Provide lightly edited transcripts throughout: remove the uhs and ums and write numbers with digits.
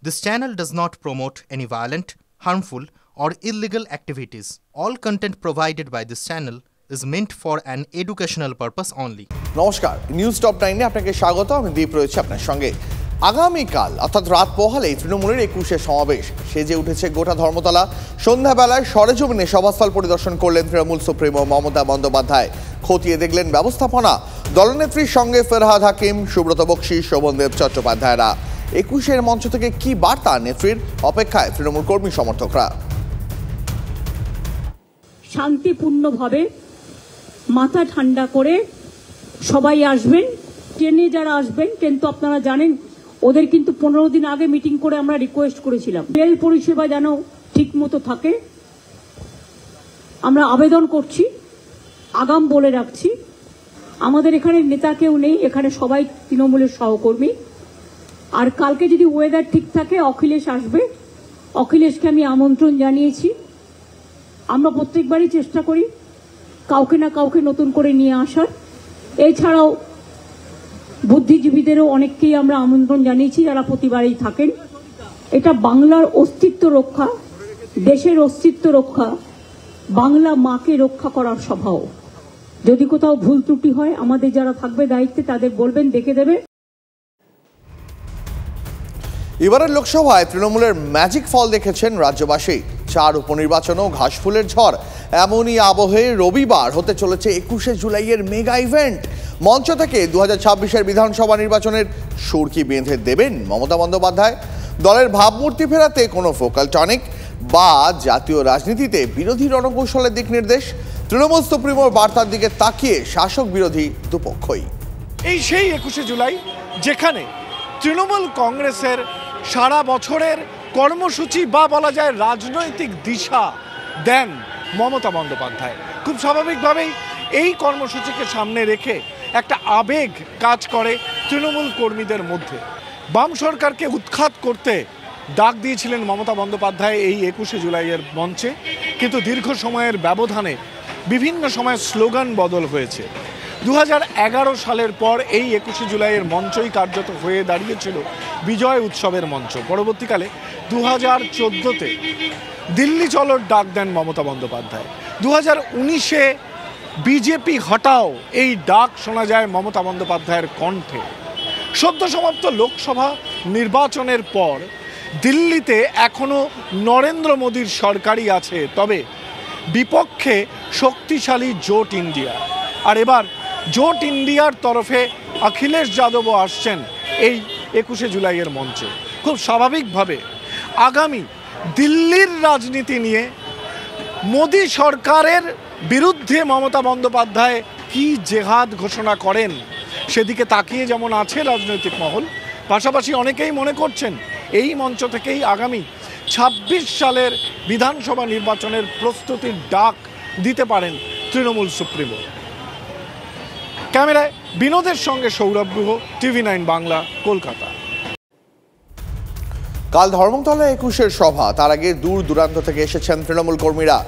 This channel does not promote any violent, harmful, or illegal activities. All content provided by this channel is meant for an educational purpose only. নমস্কার, news top 9 এ আপনাকে স্বাগত। আমি দীপ রয়েছে আপনার সঙ্গে। আগামীকাল অর্থাৎ রাত পোহালেই তৃণমূলের 21 সমাবেশ সেজে উঠেছে গোটা ধর্মতলা। সন্ধ্যাবেলায় সরেজমিনে সভাস্থল পরিদর্শন করলেন তৃণমূল সুপ্রিমো মমতা বন্দ্যোপাধ্যায়। খতিয়ে দেখলেন ব্যবস্থাপনা। দলনেত্রীর সঙ্গে ফেরহাদ হাকিম, সুব্রত বক্সী, শোভনদেব চট্টোপাধ্যায়রা। 21 মঞ্চ থেকে কি বার্তা নেত্রীর, অপেক্ষায় তৃণমূল কর্মী সমর্থকরা। শান্তিপূর্ণভাবে মাথা ঠান্ডা করে সবাই আসবেন। ট্রেনে যারা আসবেন, ট্রেন তো আপনারা জানেন, ওদের কিন্তু 15 দিন আগে মিটিং করে আমরা রিকোয়েস্ট করেছিলাম রেল পরিষেবা যেন ঠিক মতো থাকে। আমরা আবেদন করছি, আগাম বলে রাখছি, আমাদের এখানে নেতা কেউ নেই, এখানে সবাই তৃণমূলের সহকর্মী। আর কালকে যদি ওয়েদার ঠিক থাকে অখিলেশ আসবে। অখিলেশকে আমি আমন্ত্রণ জানিয়েছি। আমরা প্রত্যেকবারই চেষ্টা করি কাউকে না কাউকে নতুন করে নিয়ে আসার। এছাড়াও বুদ্ধিজীবীদেরও অনেককেই আমরা আমন্ত্রণ জানিয়েছি যারা প্রতিবারেই থাকেন। এটা বাংলার অস্তিত্ব রক্ষা, দেশের অস্তিত্ব রক্ষা, বাংলা মাকে রক্ষা করার সভাও। যদি কোথাও ভুল ত্রুটি হয় আমাদের যারা থাকবে দায়িত্বে তাদের বলবেন, দেখে দেবে। এবারের লোকসভায় তৃণমূলের ম্যাজিক ফল দেখেছেন রাজ্যবাসী। 4 উপনির্বাচনও ঘাসফুলের ঝড়। এমনই আবহে রবিবার হতে চলেছে 21 জুলাইয়ের মেগা ইভেন্ট। মঞ্চ থেকে 2026-এর বিধানসভা নির্বাচনের সুরকি বেঁধে দেবেন মমতা বন্দ্যোপাধ্যায়। দলের ভাবমূর্তি ফেরাতে কোনো ফোকাল টনিক বা জাতীয় রাজনীতিতে বিরোধী রণকৌশলের দিক নির্দেশ। তৃণমূল সুপ্রিমোর বার্তার দিকে তাকিয়ে শাসক বিরোধী দুপক্ষই। এই সেই 21 জুলাই যেখানে তৃণমূল কংগ্রেসের সারা বছরের কর্মসূচি বা বলা যায় রাজনৈতিক দিশা দেন মমতা বন্দ্যোপাধ্যায়। খুব স্বাভাবিকভাবেই এই কর্মসূচিকে সামনে রেখে একটা আবেগ কাজ করে তৃণমূল কর্মীদের মধ্যে। বাম সরকারকে উৎখাত করতে ডাক দিয়েছিলেন মমতা বন্দ্যোপাধ্যায় এই 21 জুলাইয়ের মঞ্চে, কিন্তু দীর্ঘ সময়ের ব্যবধানে বিভিন্ন সময় স্লোগান বদল হয়েছে। 2011 সালের পর এই 21 জুলাইয়ের মঞ্চই কার্যত হয়ে দাঁড়িয়েছিল বিজয় উৎসবের মঞ্চ। পরবর্তীকালে 2014-তে দিল্লি চলোর ডাক দেন মমতা বন্দ্যোপাধ্যায়। 2019-এ বিজেপি হটাও এই ডাক শোনা যায় মমতা বন্দ্যোপাধ্যায়ের কণ্ঠে। সদ্য সমাপ্ত লোকসভা নির্বাচনের পর দিল্লিতে এখনও নরেন্দ্র মোদীর সরকারই আছে, তবে বিপক্ষে শক্তিশালী জোট ইন্ডিয়া। আর এবার জোট ইন্ডিয়ার তরফে অখিলেশ যাদবও আসছেন এই 21 জুলাইয়ের মঞ্চে। খুব স্বাভাবিকভাবে আগামী দিল্লির রাজনীতি নিয়ে মোদী সরকারের বিরুদ্ধে মমতা বন্দ্যোপাধ্যায় কি জেহাদ ঘোষণা করেন সেদিকে তাকিয়ে যেমন আছে রাজনৈতিক মহল, পাশাপাশি অনেকেই মনে করছেন এই মঞ্চ থেকেই আগামী 26 সালের বিধানসভা নির্বাচনের প্রস্তুতির ডাক দিতে পারেন তৃণমূল সুপ্রিমো। ক্যামেরায় বিনোদের সঙ্গে সৌরভ গুহ, TV9 বাংলা, কলকাতা। কাল ধর্মতলায় 21-এর সভা, তার আগে দূর দূরান্ত থেকে এসেছেন তৃণমূল কর্মীরা।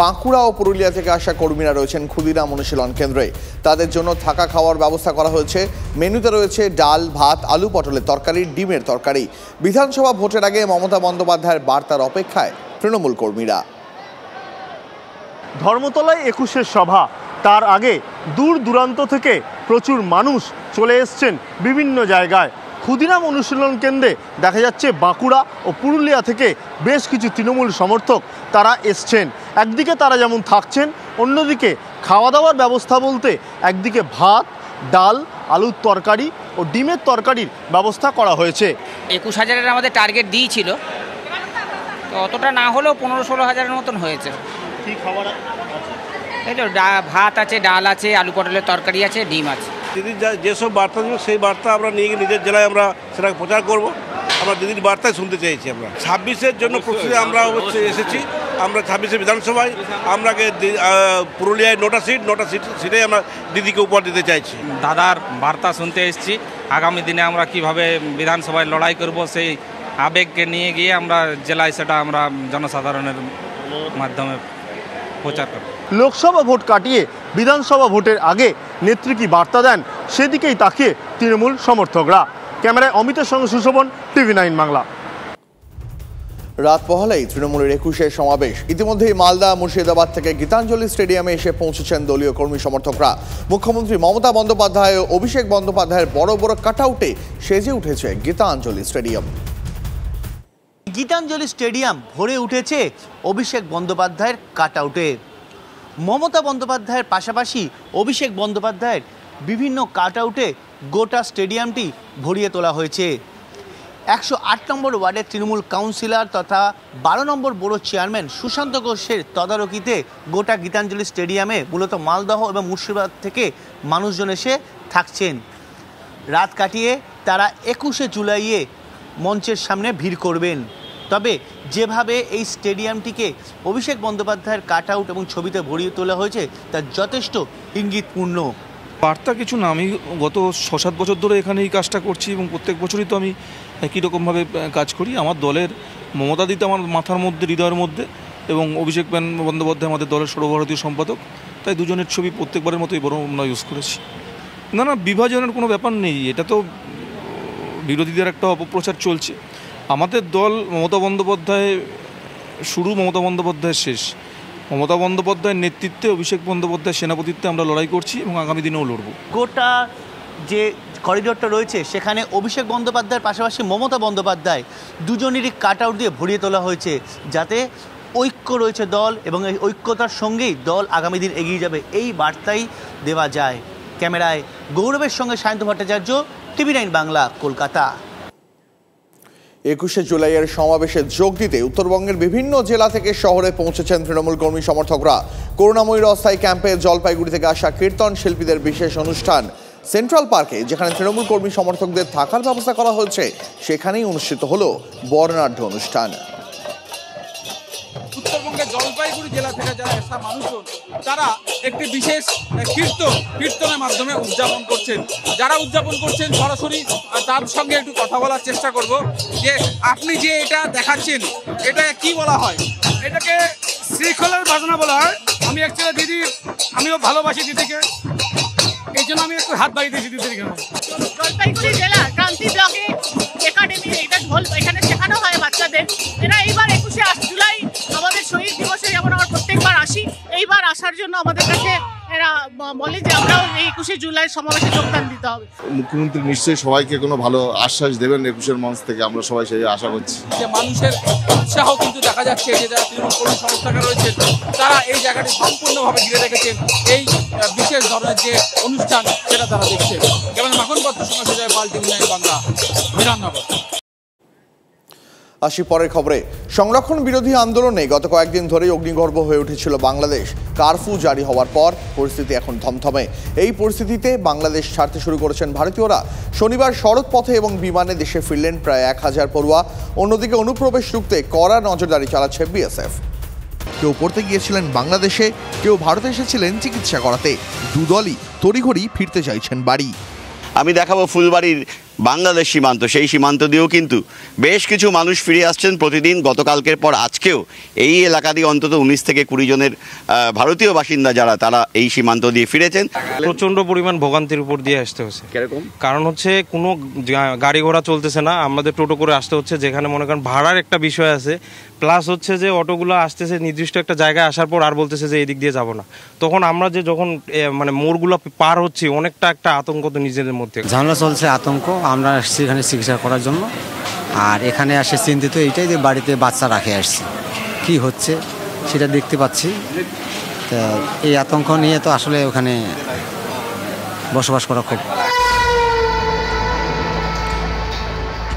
বাঁকুড়া ও পুরুলিয়া থেকে আসা কর্মীরা রয়েছেন ক্ষুদিরাম অনুশীলন কেন্দ্রে। তাদের জন্য থাকা খাওয়ার ব্যবস্থা করা হয়েছে। মেনুতে রয়েছে ডাল, ভাত, আলু পটলের তরকারি, ডিমের তরকারি। বিধানসভা ভোটের আগে মমতা বন্দ্যোপাধ্যায়ের বার্তার অপেক্ষায় তৃণমূল কর্মীরা। ধর্মতলায় 21-এর সভা, তার আগে দূর দূরান্ত থেকে প্রচুর মানুষ চলে এসছেন বিভিন্ন জায়গায়। ক্ষুদিরাম অনুশীলন কেন্দ্রে দেখা যাচ্ছে বাঁকুড়া ও পুরুলিয়া থেকে বেশ কিছু তৃণমূল সমর্থক তারা এসছেন। একদিকে তারা যেমন থাকছেন, অন্যদিকে খাওয়া দাওয়ার ব্যবস্থা বলতে একদিকে ভাত, ডাল, আলুর তরকারি ও ডিমের তরকারির ব্যবস্থা করা হয়েছে। 21,000-এর আমাদের টার্গেট দিয়েছিল, তো অতটা না হলেও 15-16 হাজারের মতন হয়েছে। কি খাবার? এই তো ভাত আছে, ডাল আছে, আলু পটলের তরকারি আছে, ডিম আছে। দিদির যেসব বার্তা দেবো সেই বার্তা আমরা নিয়ে গিয়ে নিজের জেলায় আমরা সেটা প্রচার করব। আমরা দিদির বার্তায় শুনতে চাইছি। আমরা 26-এর জন্য প্রস্তুতি আমরা অবশ্যই এসেছি। আমরা 26-এ বিধানসভায় আমরাকে পুরুলিয়ায় 9টা সিটে আমরা দিদিকে উপহার দিতে চাইছি। দাদার বার্তা শুনতে এসেছি। আগামী দিনে আমরা কিভাবে বিধানসভায় লড়াই করব সেই আবেগকে নিয়ে গিয়ে আমরা জেলায় সেটা আমরা জনসাধারণের মাধ্যমে প্রচার করব। লোকসভা ভোট কাটিয়ে বিধানসভা ভোটের আগে নেত্রী কি বার্তা দেন সেদিকেই তাকিয়ে তৃণমূল সমর্থকরা। ক্যামেরায় অমিতের সঙ্গে সুশোভন, TV9 বাংলা। রাত পোহালেই তৃণমূলের 21-এর সমাবেশ। ইতিমধ্যেই মালদা মুর্শিদাবাদ থেকে গীতাঞ্জলি স্টেডিয়ামে এসে পৌঁছেছেন দলীয় কর্মী সমর্থকরা। মুখ্যমন্ত্রী মমতা বন্দ্যোপাধ্যায় ও অভিষেক বন্দ্যোপাধ্যায়ের বড় বড় কাটআউটে সেজে উঠেছে গীতাঞ্জলি স্টেডিয়াম। গীতাঞ্জলি স্টেডিয়াম ভরে উঠেছে অভিষেক বন্দ্যোপাধ্যায়ের কাটআউটে। মমতা বন্দ্যোপাধ্যায়ের পাশাপাশি অভিষেক বন্দ্যোপাধ্যায়ের বিভিন্ন কাটআউটে গোটা স্টেডিয়ামটি ভরিয়ে তোলা হয়েছে। 108 নম্বর ওয়ার্ডের তৃণমূল কাউন্সিলর তথা 12 নম্বর বোরো চেয়ারম্যান সুশান্ত ঘোষের তদারকিতে গোটা গীতাঞ্জলি স্টেডিয়ামে মূলত মালদহ এবং মুর্শিদাবাদ থেকে মানুষজন এসে থাকছেন। রাত কাটিয়ে তারা 21শে জুলাইয়ে মঞ্চের সামনে ভিড় করবেন। তবে যেভাবে এই স্টেডিয়ামটিকে অভিষেক বন্দ্যোপাধ্যায়ের কাটআউট এবং ছবিতে ভরিয়ে তোলা হয়েছে তা যথেষ্ট ইঙ্গিতপূর্ণ। বার্তা কিছু না, আমি গত 6-7 বছর ধরে এখানে এই কাজটা করছি এবং প্রত্যেক বছরই তো আমি একই রকমভাবে কাজ করি। আমার দলের মমতা দিতে আমার মাথার মধ্যে, হৃদয়ের মধ্যে, এবং অভিষেক বন্দ্যোপাধ্যায় আমাদের দলের সর্বভারতীয় সম্পাদক, তাই দুজনের ছবি প্রত্যেকবারের মতোই বড় আমরা ইউজ করেছি। না, বিভাজনের কোনো ব্যাপার নেই, এটা তো বিরোধীদের একটা অপপ্রচার চলছে। আমাদের দল মমতা বন্দ্যোপাধ্যায় শুরু, মমতা বন্দ্যোপাধ্যায় শেষ। মমতা বন্দ্যোপাধ্যায়ের নেতৃত্বে, অভিষেক বন্দ্যোপাধ্যায়ের সেনাপতিত্বে আমরা লড়াই করছি এবং আগামী দিনেও লড়ব। গোটা যে করিডোরটা রয়েছে সেখানে অভিষেক বন্দ্যোপাধ্যায়ের পাশাপাশি মমতা বন্দ্যোপাধ্যায় দুজনেরই কাটআউট দিয়ে ভরিয়ে তোলা হয়েছে, যাতে ঐক্য রয়েছে দল এবং এই ঐক্যতার সঙ্গেই দল আগামী দিন এগিয়ে যাবে, এই বার্তাই দেওয়া যায়। ক্যামেরায় গৌরবের সঙ্গে সায়ন্ত ভট্টাচার্য, TV9 বাংলা, কলকাতা। 21শে জুলাইয়ের সমাবেশে যোগ দিতে উত্তরবঙ্গের বিভিন্ন জেলা থেকে শহরে পৌঁছেছেন তৃণমূল কর্মী সমর্থকরা। করুণাময়ীর অস্থায়ী ক্যাম্পে জলপাইগুড়ি থেকে আসা কীর্তন শিল্পীদের বিশেষ অনুষ্ঠান সেন্ট্রাল পার্কে, যেখানে তৃণমূল কর্মী সমর্থকদের থাকার ব্যবস্থা করা হয়েছে, সেখানেই অনুষ্ঠিত হলো বর্ণাঢ্য অনুষ্ঠান। উত্তরবঙ্গের জলপাইগুড়ি জেলা থেকে যারা আসা মানুষজন তারা একটি বিশেষ কীর্তনের মাধ্যমে উদযাপন করছেন। যারা উদযাপন করছেন সরাসরি তার সঙ্গে একটু কথা বলার চেষ্টা করব যে আপনি যে এটা দেখাচ্ছেন এটা কি বলা হয়? এটাকে শ্রীখোলার বাজনা বলা হয়। আমি অ্যাকচুয়ালি দিদি, আমিও ভালোবাসি দিদিকে, এই জন্য আমি একটু হাত বাড়িয়ে দিয়েছি দিদির এখানে। জলপাইগুড়ি জেলা ক্রান্তি ব্লকে একাডেমি এটা ঢোল এখানে শেখানো হয় বাচ্চাদের। এরা এইবার 21শে জুলাই আমাদের শহীদ দিবসে যেমন আমরা প্রত্যেকবার আসি, এইবার আসার জন্য আমাদের কাছে এরা বলে যে আমরাও এই 21শে জুলাই সমাবেশে যোগদান দিতে হবে। মুখ্যমন্ত্রী নিশ্চয়ই সবাইকে কোনো ভালো আশ্বাস দেবেন 21শে মঞ্চ থেকে, আমরা সবাই সেই আশা করছি। যে মানুষের উৎসাহ কিন্তু দেখা যাচ্ছে যে যারা তৃণমূল কর্মী সংস্থাকে রয়েছে তারা এই জায়গাটি সম্পূর্ণভাবে ঘিরে রেখেছেন। এই বিশেষ ধরনের যে অনুষ্ঠান সেটা তারা দেখছে। কেবল মাখন পত্র সঙ্গে যায় পাল, TV9 বাংলা, বিধাননগর। আসি পরের খবরে। সংরক্ষণ বিরোধী আন্দোলনে গত কয়েকদিন ধরেই অগ্নিগর্ভ হয়ে উঠেছিল বাংলাদেশ। কারফিউ জারি হওয়ার পর পরিস্থিতি এখন থমথমে। এই পরিস্থিতিতে বাংলাদেশ ছাড়তে শুরু করেছেন ভারতীয়রা। শনিবার সড়ক পথে এবং বিমানে দেশে ফিরলেন প্রায় 1000 পড়ুয়া। অন্যদিকে অনুপ্রবেশ রুখতে কড়া নজরদারি চালাচ্ছে BSF। কেউ পড়তে গিয়েছিলেন বাংলাদেশে, কেউ ভারতে এসেছিলেন চিকিৎসা করাতে। দুদলই তড়িঘড়ি ফিরতে চাইছেন বাড়ি। আমি দেখাবো ফুলবাড়ির বাংলাদেশ সীমান্ত। সেই সীমান্ত দিয়েও কিন্তু বেশ কিছু মানুষ ফিরে আসছেন প্রতিদিন। গতকালকের পর আজকেও এই এলাকা দিয়ে অন্তত 19 থেকে 20 জনের ভারতীয় বাসিন্দা যারা তারা এই সীমান্ত দিয়ে ফিরেছেন। প্রচণ্ড পরিমাণ ভোগান্তির উপর দিয়ে আসতে হচ্ছে। কিরকম? কারণ হচ্ছে কোনো গাড়ি ঘোড়া চলতেছে না, আমাদের টোটো করে আসতে হচ্ছে, যেখানে মনে করেন ভাড়ার একটা বিষয় আছে, প্লাস হচ্ছে যে অটোগুলো আসতেছে নির্দিষ্ট একটা জায়গায় আসার পর আর বলতেছে যে এদিক দিয়ে যাব না। তখন আমরা যে যখন মানে মোড়গুলো পার হচ্ছি, অনেকটা একটা আতঙ্ক তো নিজেদের মধ্যে ঝামেলা চলছে, আতঙ্ক। আমরা আসছি এখানে চিকিৎসা করার জন্য, আর এখানে আসে চিন্তিত এইটাই যে বাড়িতে বাচ্চা রাখে আসছি, কি হচ্ছে সেটা দেখতে পাচ্ছি। তো এই আতঙ্ক নিয়ে তো আসলে ওখানে বসবাস করা খুব।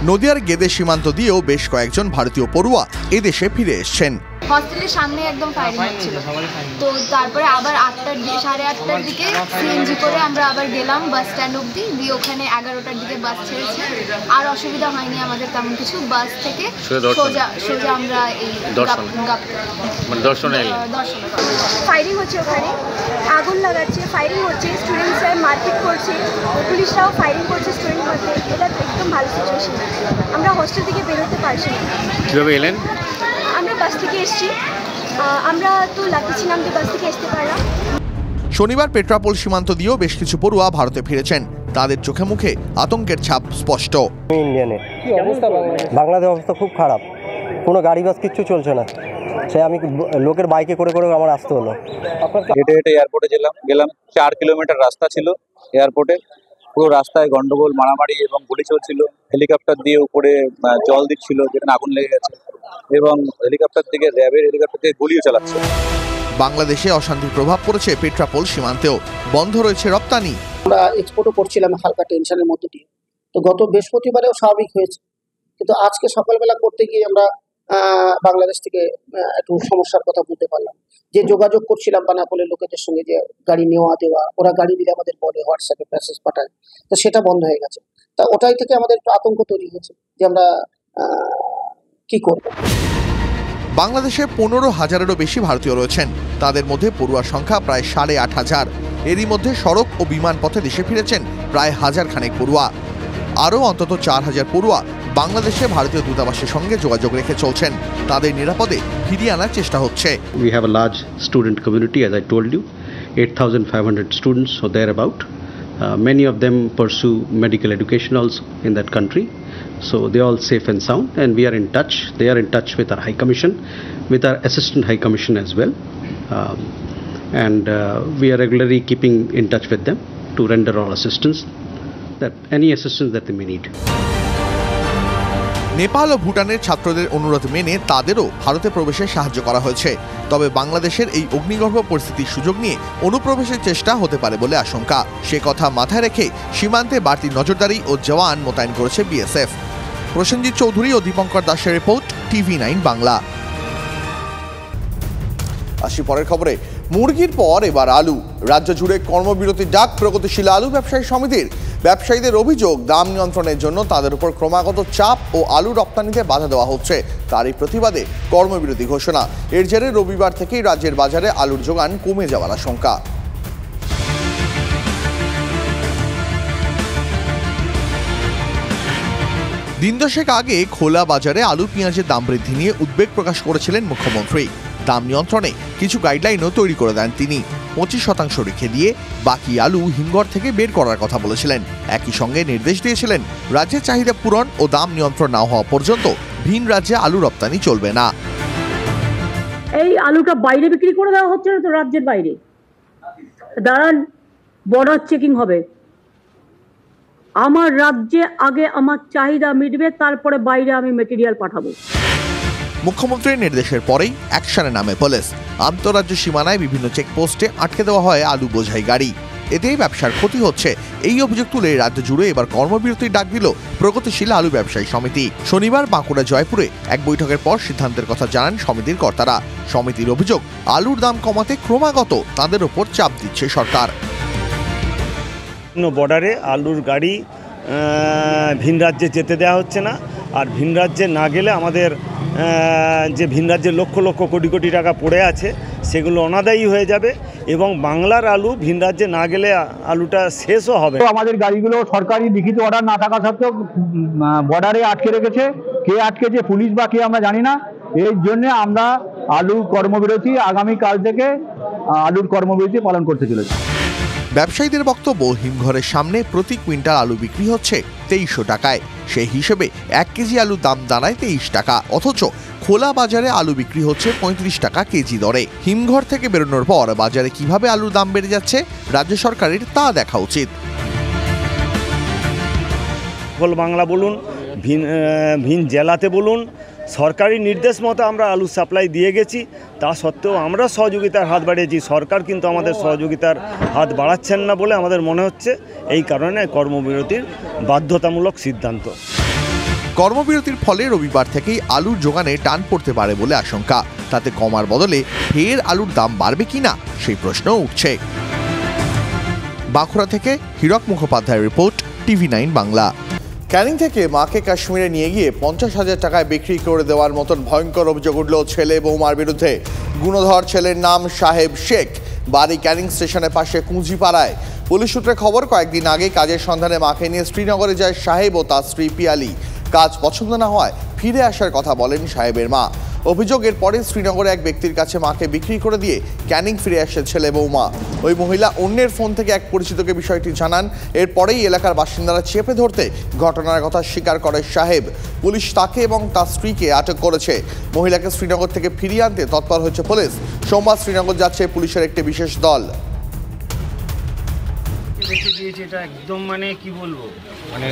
নদিয়ার গেদে সীমান্ত দিয়েও বেশ কয়েকজন ভারতীয় পড়ুয়া এদেশে ফিরে এসছেন। হস্টেলের সামনে একদম ফায়ারিং হচ্ছিল, তো তারপরে আবার 8:30 দিকে সিএনজি করে আমরা আবার গেলাম বাস স্ট্যান্ড অব্দি, দিয়ে ওখানে 11টার দিকে বাস ছেড়েছে। আর অসুবিধা হয়নি আমাদের তেমন কিছু। বাস থেকে সোজা আমরা এই দর্শনে ফায়ারিং হচ্ছে, ওখানে আগুন লাগাচ্ছে, ফায়ারিং হচ্ছে, স্টুডেন্টসরা মারপিট করছে, পুলিশরাও ফায়ারিং করছে স্টুডেন্ট মধ্যে। এটা একদম ভালো সিচুয়েশন। আমরা হোস্টেল থেকে বেরোতে পারছি না। কীভাবে এলেন? আমরা বাস থেকে এসেছি, আমরা তো লাকি ছিলাম যে বাস থেকে আসতে পারলাম। শনিবার পেট্রাপোল সীমান্ত দিয়েও বেশ কিছু পড়ুয়া ভারতে ফিরেছেন। তাদের চোখে মুখে আতঙ্কের ছাপ স্পষ্ট। বাংলাদেশ অবস্থা খুব খারাপ, কোনো গাড়ি বাস কিচ্ছু চলছে না। সে আমি লোকের বাইকে করে করে আমার আসতে হলো। হেঁটে হেঁটে এয়ারপোর্টে গেলাম 4 কিলোমিটার রাস্তা ছিল এয়ারপোর্টে। পুরো রাস্তায় গন্ডগোল, মারামারি এবং গুলি চলছিল। হেলিকপ্টার দিয়ে উপরে জল দিচ্ছিল, যেখানে আগুন লেগে গেছে, এবং হেলিকপ্টার থেকে র্যাবের হেলিকপ্টার থেকে গুলিও চালাচ্ছে। বাংলাদেশে অশান্তির প্রভাব পড়েছে পেট্রাপোল সীমান্তেও, বন্ধ রয়েছে রপ্তানি। আমরা এক্সপোর্টও করছিলাম হালকা টেনশনের মধ্যে দিয়ে, তো গত বৃহস্পতিবারেও স্বাভাবিক হয়েছে, কিন্তু আজকে সকালবেলা করতে গিয়ে আমরা বাংলাদেশ থেকে একটু সমস্যার কথা বলতে পারলাম। যে যোগাযোগ করছিলাম বানাপোলের লোকেদের সঙ্গে, যে গাড়ি নেওয়া দেওয়া, ওরা গাড়ি দিলে আমাদের বলে হোয়াটসঅ্যাপে মেসেজ পাঠায়, তো সেটা বন্ধ হয়ে গেছে। তা ওটাই থেকে আমাদের একটু আতঙ্ক তৈরি হয়েছে যে আমরা কি করব। বাংলাদেশে 15,000-এরও বেশি ভারতীয় রয়েছেন, তাদের মধ্যে পড়ুয়ার সংখ্যা প্রায় 8,500। এরই মধ্যে সড়ক ও বিমান পথে দেশে ফিরেছেন প্রায় 1000 খানেক পড়ুয়া। আরও অন্তত 4000 পড়ুয়া বাংলাদেশে ভারতীয় দূতাবাসের সঙ্গে যোগাযোগ রেখে চলছেন, তাদের নিরাপদে ফিরিয়ে আনার চেষ্টা হচ্ছে। We have a large student community, as I told you, 8,500 students or thereabout. Many of them pursue medical education also in that country, so they are all safe and sound, and we are in touch. They are in touch with our High Commission, with our Assistant High Commission as well, and we are regularly keeping in touch with them to render all assistance, that any assistance that they may need. Nepal ও ভুটানের ছাত্রদের অনুরোধ মেনে তাদেরও ভারতে প্রবেশে সাহায্য করা হয়েছে, তবে বাংলাদেশের এই অগ্নিগর্ভ পরিস্থিতির সুযোগ নিয়ে অনুপ্রবেশের চেষ্টা হতে পারে বলে আশঙ্কা। সে কথা মাথায় রেখে সীমান্তে বাড়তি নজরদারি ও জওয়ান মোতায়েন করেছে বিএসএফ। প্রসেনজিৎ চৌধুরী ও দীপঙ্কর দাসের রিপোর্ট, TV9 বাংলা। আসি পরের খবরে। মুরগির পর এবার আলু। রাজ্য জুড়ে কর্মবিরতির ডাক প্রগতিশীল আলু ব্যবসায়ী সমিতির। ব্যবসায়ীদের অভিযোগ, দাম নিয়ন্ত্রণের জন্য তাদের উপর ক্রমাগত চাপ ও আলু রপ্তানিতে বাধা দেওয়া হচ্ছে। তারই প্রতিবাদে কর্মবিরতি ঘোষণা। এর জেরে রবিবার থেকেই রাজ্যের বাজারে আলুর যোগান কমে যাওয়ার আশঙ্কা। দিন দশেক আগে খোলা বাজারে আলু পেঁয়াজের দাম বৃদ্ধি নিয়ে উদ্বেগ প্রকাশ করেছিলেন মুখ্যমন্ত্রী। দাম নিয়ন্ত্রণে কিছু গাইডলাইনও তৈরি করে দেন তিনি। 25% রেখে দিয়ে বাকি আলু হিমঘর থেকে বের করার কথা বলেছিলেন। একই সঙ্গে নির্দেশ দিয়েছিলেন রাজ্যের চাহিদা পূরণ ও দাম নিয়ন্ত্রণ না হওয়া পর্যন্ত ভিন রাজ্যে আলু রপ্তানি চলবে না। এই আলুটা বাইরে বিক্রি করে দেওয়া হচ্ছে তো, রাজ্যের বাইরে দাঁড়ান, বর্ডার চেকিং হবে। আমার রাজ্যে আগে আমার চাহিদা মিটবে, তারপরে বাইরে আমি মেটেরিয়াল পাঠাবো। মুখ্যমন্ত্রীর নির্দেশের পরেই অ্যাকশনে নামে পুলিশ। আন্তঃরাজ্য সীমানায় বিভিন্ন চেকপোস্টে আটকে দেওয়া হয় আলু বোঝাই গাড়ি। এতেই ব্যবসার ক্ষতি হচ্ছে, এই অভিযোগ তুলে রাজ্য জুড়ে এবার কর্মবিরতির ডাক দিল প্রগতিশীল আলু ব্যবসায়ী সমিতি। শনিবার বাঁকুড়া জয়পুরে এক বৈঠকের পর সিদ্ধান্তের কথা জানান সমিতির কর্তারা। সমিতির অভিযোগ, আলুর দাম কমাতে ক্রমাগত তাদের ওপর চাপ দিচ্ছে সরকার। বর্ডারে আলুর গাড়ি ভিন রাজ্যে যেতে দেওয়া হচ্ছে না, আর ভিন রাজ্যে না গেলে আমাদের যে ভিন রাজ্যে লক্ষ লক্ষ কোটি কোটি টাকা পড়ে আছে সেগুলো অনাদায়ী হয়ে যাবে, এবং বাংলার আলু ভিন রাজ্যে না গেলে আলুটা শেষও হবে। আমাদের গাড়িগুলো সরকারি লিখিত অর্ডার না থাকা সত্ত্বেও বর্ডারে আটকে রেখেছে। কে আটকেছে, পুলিশ বা কে, আমরা জানি না। এই জন্য আমরা আলু কর্মবিরতি আগামীকাল থেকে আলুর কর্মবিরতি পালন করতে চলেছি। ব্যবসায়ীদের বক্তব্য, হিমঘরের সামনে প্রতি কুইন্টাল আলু বিক্রি হচ্ছে 2300 টাকায়। সেই হিসেবে 1 কেজি আলুর দাম দাঁড়ায় 23 টাকা, অথচ খোলা বাজারে আলু বিক্রি হচ্ছে 35 টাকা কেজি দরে। হিমঘর থেকে বেরোনোর পর বাজারে কিভাবে আলুর দাম বেড়ে যাচ্ছে রাজ্য সরকারের তা দেখা উচিত। বাংলা বলুন, ভিন জেলাতে বলুন, সরকারি নির্দেশ মতো আমরা আলু সাপ্লাই দিয়ে গেছি। তা সত্ত্বেও আমরা সহযোগিতার হাত বাড়িয়েছি, সরকার কিন্তু আমাদের সহযোগিতার হাত বাড়াচ্ছেন না বলে আমাদের মনে হচ্ছে। এই কারণে কর্মবিরতির বাধ্যতামূলক সিদ্ধান্ত। কর্মবিরতির ফলে রবিবার থেকেই আলুর যোগানে টান পড়তে পারে বলে আশঙ্কা। তাতে কমার বদলে ফের আলুর দাম বাড়বে কিনা সেই প্রশ্নও উঠছে। বাঁকুড়া থেকে হীরক মুখোপাধ্যায়ের রিপোর্ট, TV9 বাংলা। ক্যানিং থেকে মাকে কাশ্মীরে নিয়ে গিয়ে 50,000 টাকায় বিক্রি করে দেওয়ার মতন ভয়ঙ্কর অভিযোগ উঠল ছেলে বৌমার বিরুদ্ধে। গুণধর ছেলের নাম সাহেব শেখ, বাড়ি ক্যানিং স্টেশনের পাশে কুঁজিপাড়ায়। পুলিশ সূত্রে খবর, কয়েকদিন আগে কাজের সন্ধানে মাকে নিয়ে শ্রীনগরে যায় সাহেব ও তার স্ত্রী পিয়ালি। কাজ পছন্দ না হওয়ায় ফিরে আসার কথা বলেন সাহেবের মা। অভিযোগ এরপরে শ্রীনগরে এক ব্যক্তির কাছে মাকে বিক্রি করে দিয়ে ক্যানিং ফিরে আসে ছেলে বৌমা। ওই মহিলা অন্যের ফোন থেকে এক পরিচিতকে বিষয়টি জানান। এরপরেই এলাকার বাসিন্দারা চেপে ধরতে ঘটনার কথা স্বীকার করে সাহেব। পুলিশ তাকে এবং তার স্ত্রীকে আটক করেছে। মহিলাকে শ্রীনগর থেকে ফিরিয়ে আনতে তৎপর হচ্ছে পুলিশ। সোমবার শ্রীনগর যাচ্ছে পুলিশের একটি বিশেষ দল। রেখে দিয়েছে, এটা একদম মানে কি বলবো, মানে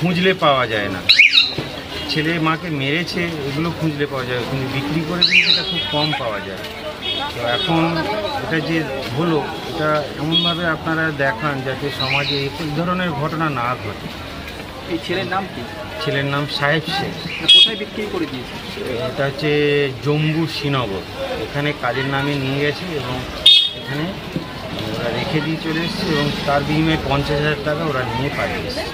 খুঁজলে পাওয়া যায় না। ছেলে মাকে মেরেছে এগুলো খুঁজলে পাওয়া যায়, কিন্তু বিক্রি করে দিয়েছে এটা খুব কম পাওয়া যায়। তো এখন এটা যে হলো, এটা এমনভাবে আপনারা দেখান যাতে সমাজে এই ধরনের ঘটনা না ঘটে। এই ছেলের নাম কি? ছেলের নাম সাহেব শেখ। কোথায় বিক্রি করে দিয়েছে? এটা হচ্ছে জম্বু শ্রীনগর, এখানে কাজের নামে নিয়ে গেছে এবং এখানে ওরা রেখে দিয়ে চলে এসছে এবং তার বিনিময়ে 50,000 টাকা ওরা নিয়ে পাঠিয়ে এসছে।